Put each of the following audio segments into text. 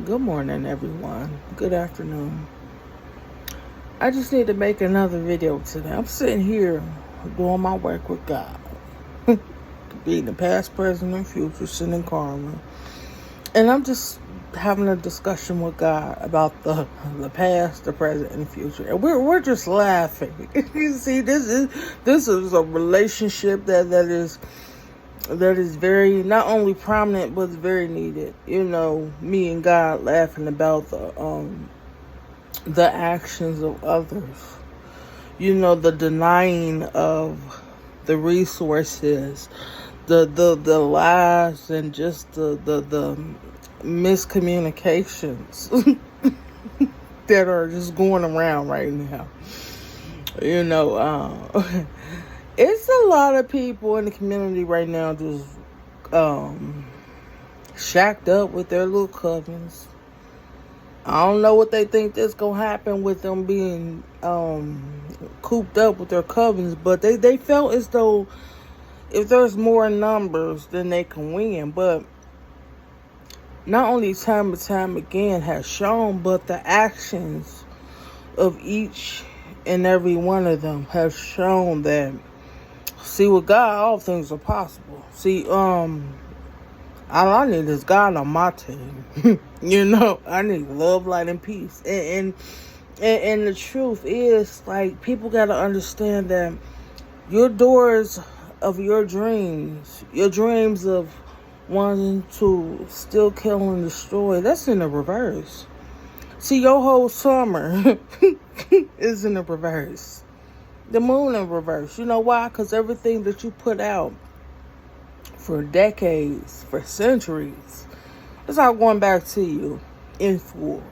Good morning, everyone. Good afternoon. I just need to make another video today. I'm sitting here doing my work with God, being the past, present, and future, sin and karma. And I'm just having a discussion with God about the past, the present, and the future. And we're just laughing. You see, this is a relationship that is very not only prominent but very needed. Me and God laughing about the actions of others. The denying of the resources, the lies, and just the miscommunications that are just going around right now. It's a lot of people in the community right now just shacked up with their little covens. I don't know what they think that's gonna happen with them being cooped up with their covens, but they felt as though if there's more numbers, then they can win. But not only time and time again has shown, but the actions of each and every one of them have shown that, see, with God, all things are possible. See, all I need is God on my team. I need love, light, and peace. And the truth is, like, people got to understand that your doors of your dreams of wanting to still kill and destroy, that's in the reverse. See, your whole summer is in the reverse. The moon in reverse. You know why? Because everything that you put out for decades, for centuries, it's all going back to you in full.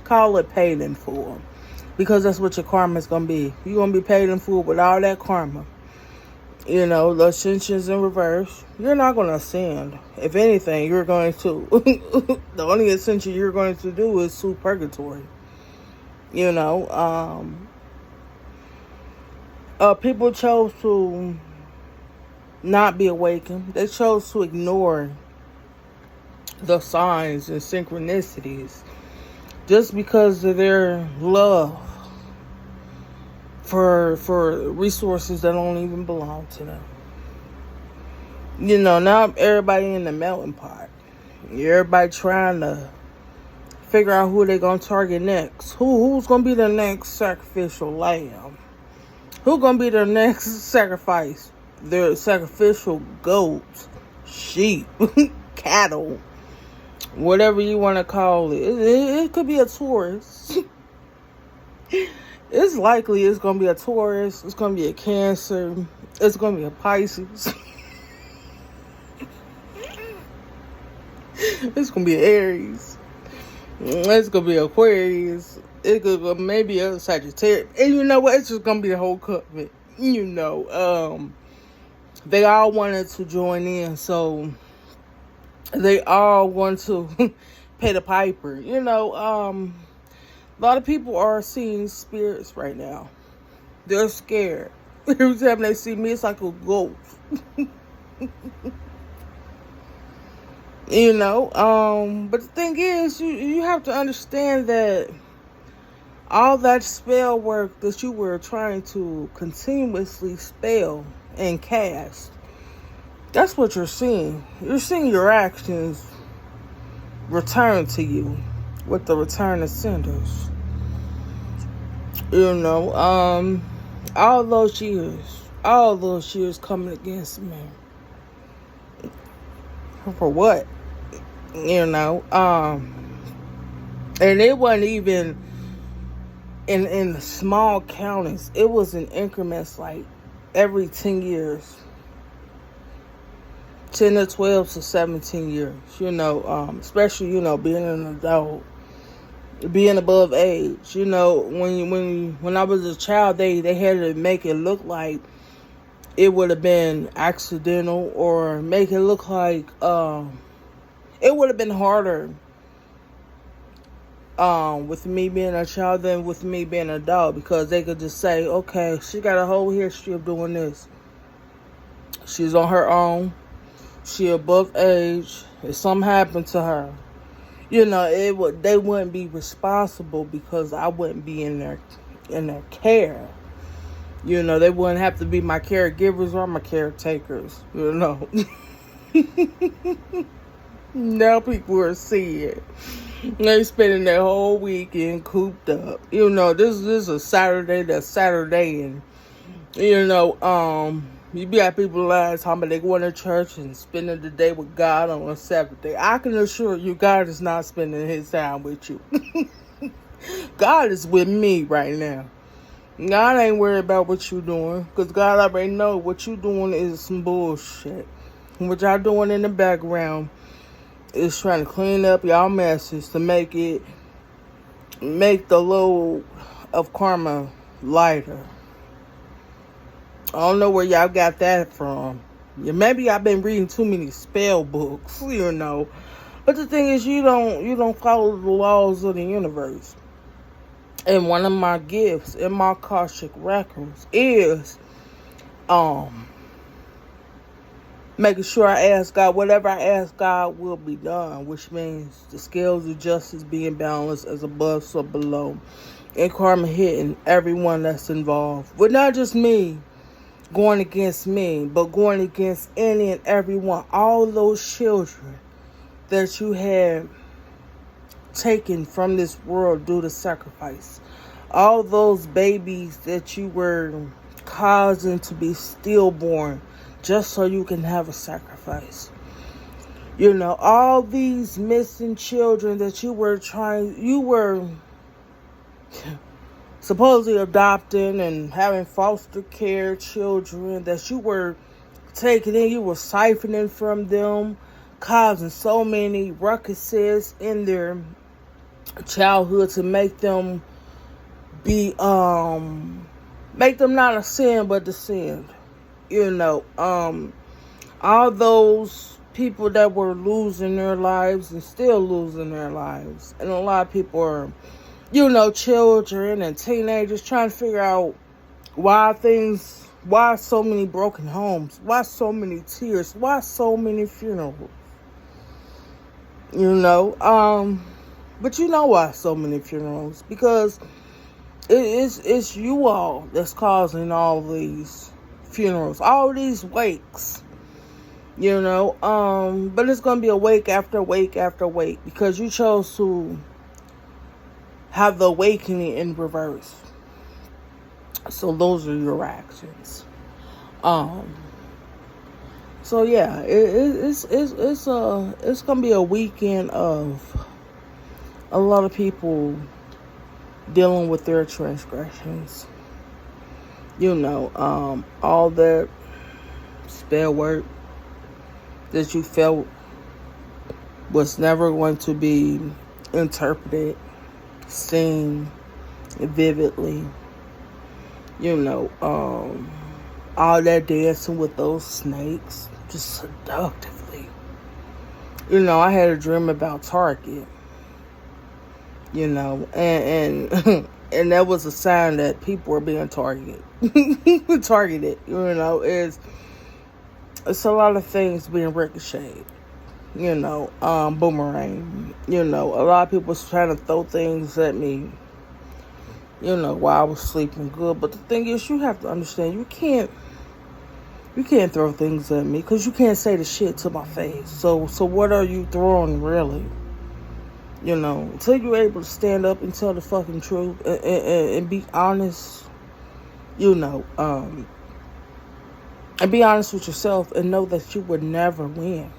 Call it paid in full. Because that's what your karma is going to be. You're going to be paid in full with all that karma. The ascension's in reverse. You're not going to ascend. If anything, you're going to. The only ascension you're going to do is through purgatory. People chose to not be awakened. They chose to ignore the signs and synchronicities just because of their love for resources that don't even belong to them. Now everybody in the melting pot. Everybody trying to figure out who they're going to target next. Who's going to be the next sacrificial lamb? Who's going to be the next sacrifice? Their sacrificial goats, sheep, cattle, whatever you want to call it. It could be a Taurus. It's likely it's going to be a Taurus. It's going to be a Cancer. It's going to be a Pisces. It's going to be an Aries. It's going to be Aquarius. It could be maybe a Sagittarius. And you know what? It's just going to be the whole covenant. They all wanted to join in. So they all want to pay the piper. A lot of people are seeing spirits right now. They're scared. Every time they see me, it's like a ghost. But the thing is, you have to understand that all that spell work that you were trying to continuously spell and cast, that's what you're seeing. You're seeing your actions return to you with the return of senders. All those years coming against me. For what? And it wasn't even in the small counties. It was in increments like every 10 years. 10 to 12 to 17 years. Especially, being an adult. Being above age. When I was a child, they had to make it look like it would have been accidental, or make it look like it would have been harder with me being a child than with me being an adult, because they could just say, okay, she got a whole history of doing this. She's on her own. She above age. If something happened to her, They wouldn't be responsible because I wouldn't be in their care. They wouldn't have to be my caregivers or my caretakers. Now people are seeing. They spending their whole weekend cooped up. This is a Saturday. That's Saturday, and you got people lying talking about they going to church and spending the day with God on a Sabbath day. I can assure you, God is not spending His time with you. God is with me right now. God ain't worried about what you doing, because God already know what you doing is some bullshit. And what y'all doing in the background is trying to clean up y'all messes to make the load of karma lighter. I don't know where y'all got that from. Maybe I've been reading too many spell books, But the thing is, you don't follow the laws of the universe. And one of my gifts in my Akashic records is making sure I ask God, whatever I ask God will be done, which means the scales of justice being balanced as above so below, and karma hitting everyone that's involved. But not just me going against me, but going against any and everyone, all those children that you had taken from this world due to sacrifice. All those babies that you were causing to be stillborn just so you can have a sacrifice. All these missing children that you were supposedly adopting and having foster care children that you were taking in, you were siphoning from them, causing so many ruckuses in their childhood to make them not a sin but descend. All those people that were losing their lives and still losing their lives, and a lot of people are children and teenagers trying to figure out why so many broken homes, why so many tears, why so many funerals. But why so many funerals? Because it's you all that's causing all these funerals, all these wakes. But it's gonna be a wake after wake after wake because you chose to have the awakening in reverse. So those are your actions. So yeah, it's gonna be a weekend of a lot of people dealing with their transgressions. All that spell work that you felt was never going to be interpreted, seen vividly. All that dancing with those snakes, just seductively. I had a dream about Target. And and that was a sign that people were being targeted. It's a lot of things being ricocheted. Boomerang. A lot of people was trying to throw things at me. While I was sleeping good. But the thing is, you have to understand, you can't throw things at me because you can't say the shit to my face. So what are you throwing really? Until you're able to stand up and tell the fucking truth and be honest, and be honest with yourself and know that you would never win.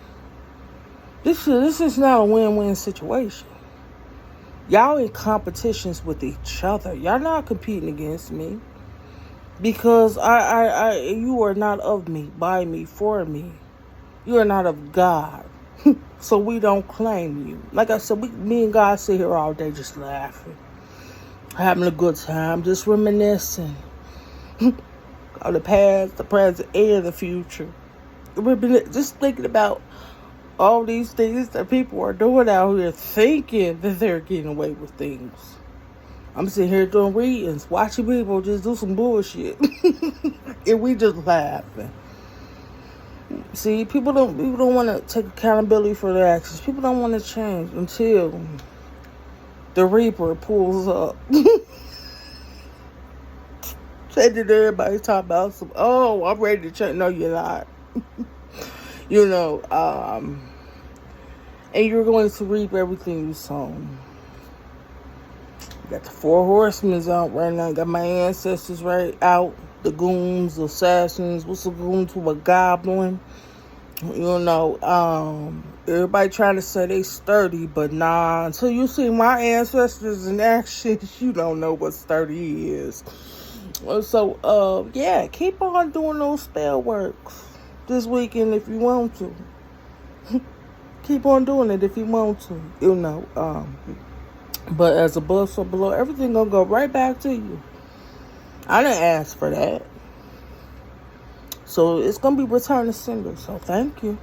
This is not a win-win situation. Y'all in competitions with each other. Y'all not competing against me. Because you are not of me, by me, for me. You are not of God. So we don't claim you. Like I said, me and God sit here all day just laughing. Having a good time. Just reminiscing. Of the past, the present, and the future. Just thinking about all these things that people are doing out here, thinking that they're getting away with things. I'm sitting here doing readings, watching people just do some bullshit. And we just laughing. See, people don't want to take accountability for their actions. People don't want to change until the Reaper pulls up. Changing everybody talking about some, oh, I'm ready to change. No, you're not. You know, and you're going to reap everything you sow. Got the 4 horsemen out right now. Got my ancestors right out. The goons, the assassins. What's a goon to a goblin? You know, everybody trying to say they sturdy, but nah. Until you see my ancestors in action, you don't know what sturdy is. So, yeah, keep on doing those spell works this weekend if you want to. Keep on doing it if you want to, you know. But as above, so below, everything gonna go right back to you. I didn't ask for that. So it's gonna be return to sender. So thank you.